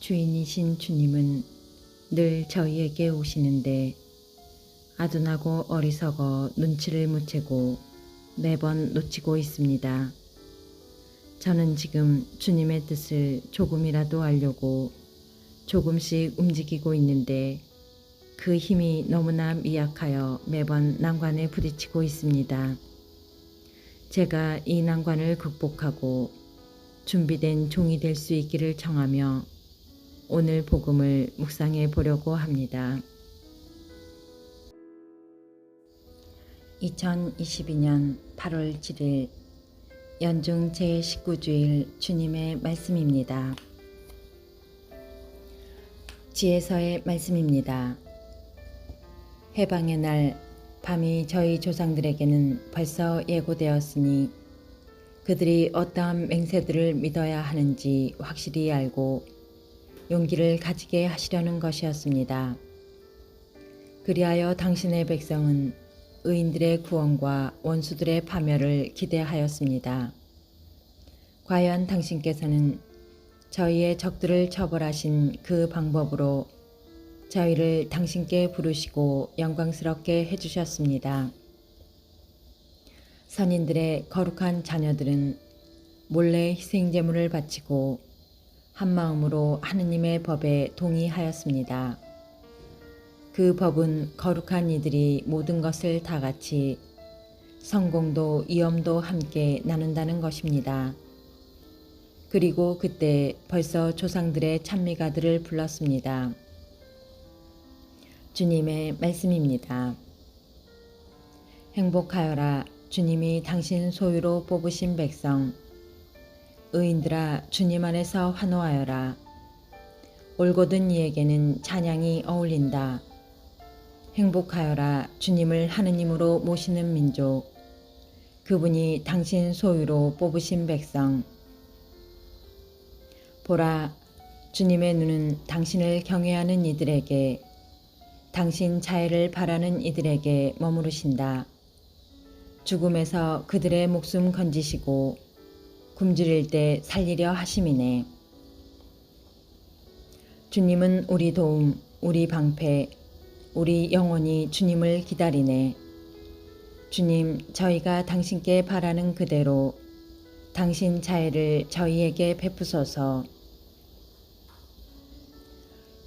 주인이신 주님은 늘 저희에게 오시는데 아둔하고 어리석어 눈치를 못 채고 매번 놓치고 있습니다. 저는 지금 주님의 뜻을 조금이라도 알려고 조금씩 움직이고 있는데 그 힘이 너무나 미약하여 매번 난관에 부딪히고 있습니다. 제가 이 난관을 극복하고 준비된 종이 될 수 있기를 청하며 오늘 복음을 묵상해 보려고 합니다. 2022년 8월 7일 연중 제19주일 주님의 말씀입니다. 지혜서의 말씀입니다. 해방의 날 밤이 저희 조상들에게는 벌써 예고되었으니 그들이 어떠한 맹세들을 믿어야 하는지 확실히 알고 용기를 가지게 하시려는 것이었습니다. 그리하여 당신의 백성은 의인들의 구원과 원수들의 파멸을 기대하였습니다. 과연 당신께서는 저희의 적들을 처벌하신 그 방법으로 저희를 당신께 부르시고 영광스럽게 해주셨습니다. 선인들의 거룩한 자녀들은 몰래 희생제물을 바치고 한마음으로 하느님의 법에 동의하였습니다. 그 법은 거룩한 이들이 모든 것을 다 같이 성공도 위험도 함께 나눈다는 것입니다. 그리고 그때 벌써 조상들의 찬미가들을 불렀습니다. 주님의 말씀입니다. 행복하여라 주님이 당신 소유로 뽑으신 백성, 의인들아 주님 안에서 환호하여라. 올곧은 이에게는 찬양이 어울린다. 행복하여라 주님을 하느님으로 모시는 민족, 그분이 당신 소유로 뽑으신 백성. 보라, 주님의 눈은 당신을 경외하는 이들에게, 당신 자애를 바라는 이들에게 머무르신다. 죽음에서 그들의 목숨 건지시고 굶주릴 때 살리려 하심이네. 주님은 우리 도움, 우리 방패, 우리 영혼이 주님을 기다리네. 주님, 저희가 당신께 바라는 그대로 당신 자애를 저희에게 베푸소서.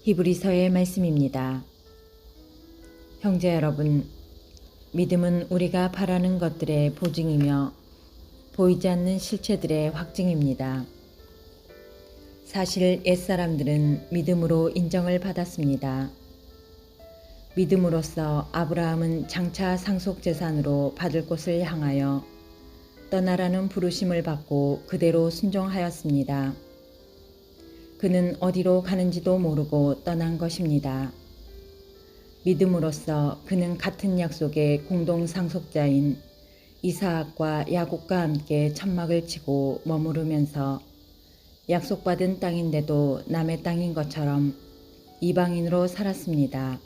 히브리서의 말씀입니다. 형제 여러분, 믿음은 우리가 바라는 것들의 보증이며 보이지 않는 실체들의 확증입니다. 사실 옛사람들은 믿음으로 인정을 받았습니다. 믿음으로써 아브라함은 장차 상속재산으로 받을 곳을 향하여 떠나라는 부르심을 받고 그대로 순종하였습니다. 그는 어디로 가는지도 모르고 떠난 것입니다. 믿음으로써 그는 같은 약속의 공동 상속자인 이사학과 야곱과 함께 천막을 치고 머무르면서 약속받은 땅인데도 남의 땅인 것처럼 이방인으로 살았습니다.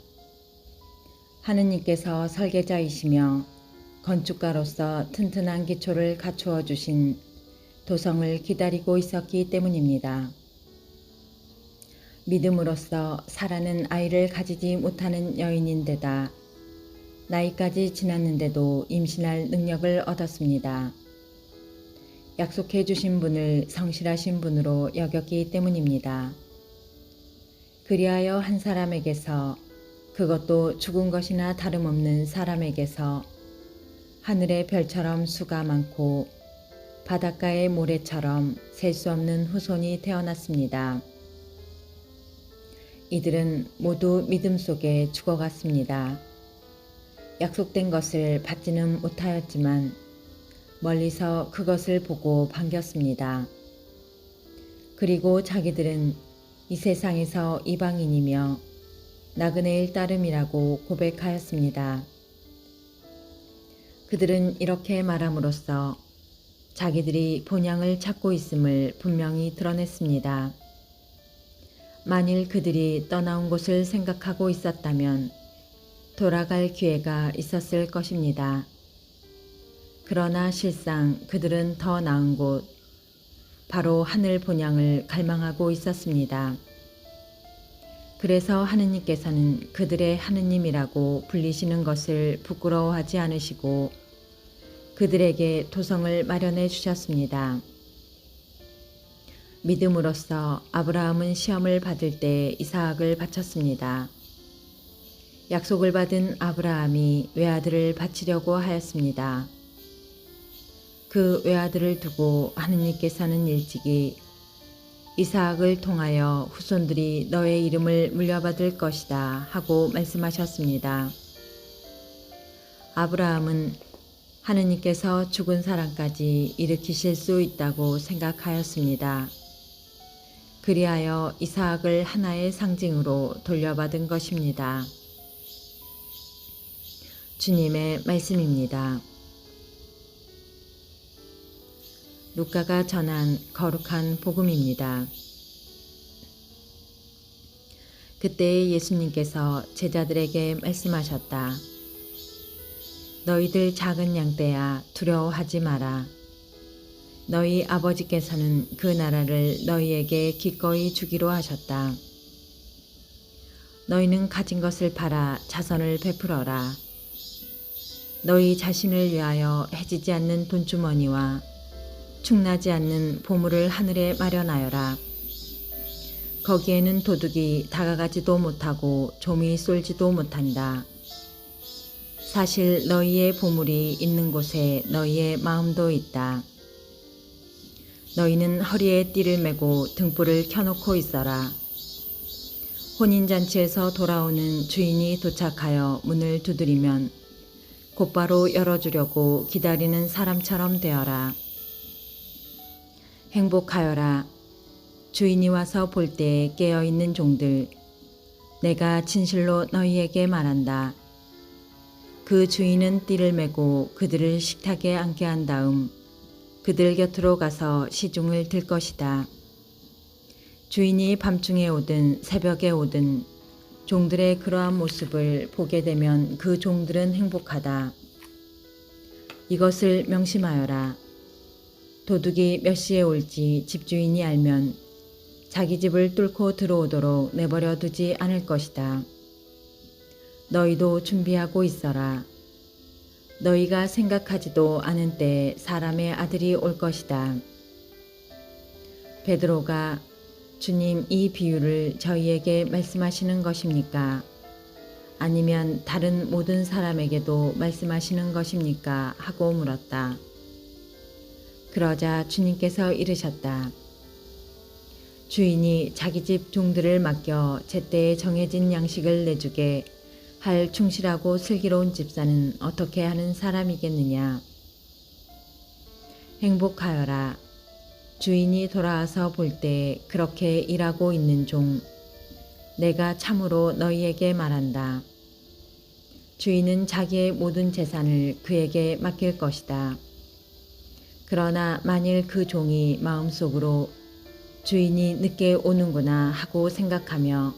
하느님께서 설계자이시며 건축가로서 튼튼한 기초를 갖추어 주신 도성을 기다리고 있었기 때문입니다. 믿음으로써 사라는 아이를 가지지 못하는 여인인데다 나이까지 지났는데도 임신할 능력을 얻었습니다. 약속해 주신 분을 성실하신 분으로 여겼기 때문입니다. 그리하여 한 사람에게서, 그것도 죽은 것이나 다름없는 사람에게서 하늘의 별처럼 수가 많고 바닷가의 모래처럼 셀 수 없는 후손이 태어났습니다. 이들은 모두 믿음 속에 죽어갔습니다. 약속된 것을 받지는 못하였지만 멀리서 그것을 보고 반겼습니다. 그리고 자기들은 이 세상에서 이방인이며 나그네일 따름이라고 고백하였습니다. 그들은 이렇게 말함으로써 자기들이 본향을 찾고 있음을 분명히 드러냈습니다. 만일 그들이 떠나온 곳을 생각하고 있었다면 돌아갈 기회가 있었을 것입니다. 그러나 실상 그들은 더 나은 곳, 바로 하늘 본향을 갈망하고 있었습니다. 그래서 하느님께서는 그들의 하느님이라고 불리시는 것을 부끄러워하지 않으시고 그들에게 도성을 마련해 주셨습니다. 믿음으로써 아브라함은 시험을 받을 때 이삭을 바쳤습니다. 약속을 받은 아브라함이 외아들을 바치려고 하였습니다. 그 외아들을 두고 하느님께서는 일찍이 이삭을 통하여 후손들이 너의 이름을 물려받을 것이다 하고 말씀하셨습니다. 아브라함은 하느님께서 죽은 사람까지 일으키실 수 있다고 생각하였습니다. 그리하여 이삭을 하나의 상징으로 돌려받은 것입니다. 주님의 말씀입니다. 루카가 전한 거룩한 복음입니다. 그때 예수님께서 제자들에게 말씀하셨다. 너희들 작은 양떼야 두려워하지 마라. 너희 아버지께서는 그 나라를 너희에게 기꺼이 주기로 하셨다. 너희는 가진 것을 팔아 자선을 베풀어라. 너희 자신을 위하여 해지지 않는 돈주머니와 충나지 않는 보물을 하늘에 마련하여라. 거기에는 도둑이 다가가지도 못하고 좀이 쏠지도 못한다. 사실 너희의 보물이 있는 곳에 너희의 마음도 있다. 너희는 허리에 띠를 메고 등불을 켜놓고 있어라. 혼인잔치에서 돌아오는 주인이 도착하여 문을 두드리면 곧바로 열어주려고 기다리는 사람처럼 되어라. 행복하여라. 주인이 와서 볼 때에 깨어있는 종들. 내가 진실로 너희에게 말한다. 그 주인은 띠를 메고 그들을 식탁에 앉게 한 다음 그들 곁으로 가서 시중을 들 것이다. 주인이 밤중에 오든 새벽에 오든 종들의 그러한 모습을 보게 되면 그 종들은 행복하다. 이것을 명심하여라. 도둑이 몇 시에 올지 집주인이 알면 자기 집을 뚫고 들어오도록 내버려 두지 않을 것이다. 너희도 준비하고 있어라. 너희가 생각하지도 않은 때에 사람의 아들이 올 것이다. 베드로가 주님, 이 비유를 저희에게 말씀하시는 것입니까? 아니면 다른 모든 사람에게도 말씀하시는 것입니까? 하고 물었다. 그러자 주님께서 이르셨다. 주인이 자기 집 종들을 맡겨 제때에 정해진 양식을 내주게 할 충실하고 슬기로운 집사는 어떻게 하는 사람이겠느냐. 행복하여라. 주인이 돌아와서 볼 때 그렇게 일하고 있는 종. 내가 참으로 너희에게 말한다. 주인은 자기의 모든 재산을 그에게 맡길 것이다. 그러나 만일 그 종이 마음속으로 주인이 늦게 오는구나 하고 생각하며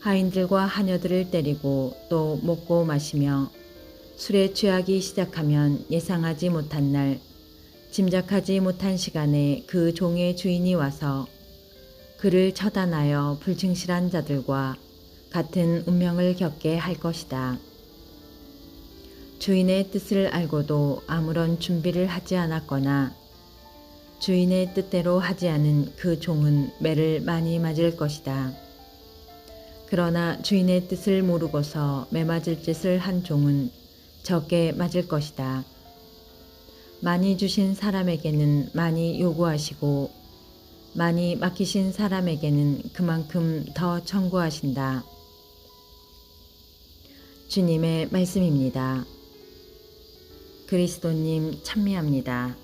하인들과 하녀들을 때리고 또 먹고 마시며 술에 취하기 시작하면 예상하지 못한 날, 짐작하지 못한 시간에 그 종의 주인이 와서 그를 처단하여 불충실한 자들과 같은 운명을 겪게 할 것이다. 주인의 뜻을 알고도 아무런 준비를 하지 않았거나 주인의 뜻대로 하지 않은 그 종은 매를 많이 맞을 것이다. 그러나 주인의 뜻을 모르고서 매맞을 짓을 한 종은 적게 맞을 것이다. 많이 주신 사람에게는 많이 요구하시고 많이 맡기신 사람에게는 그만큼 더 청구하신다. 주님의 말씀입니다. 그리스도님 찬미합니다.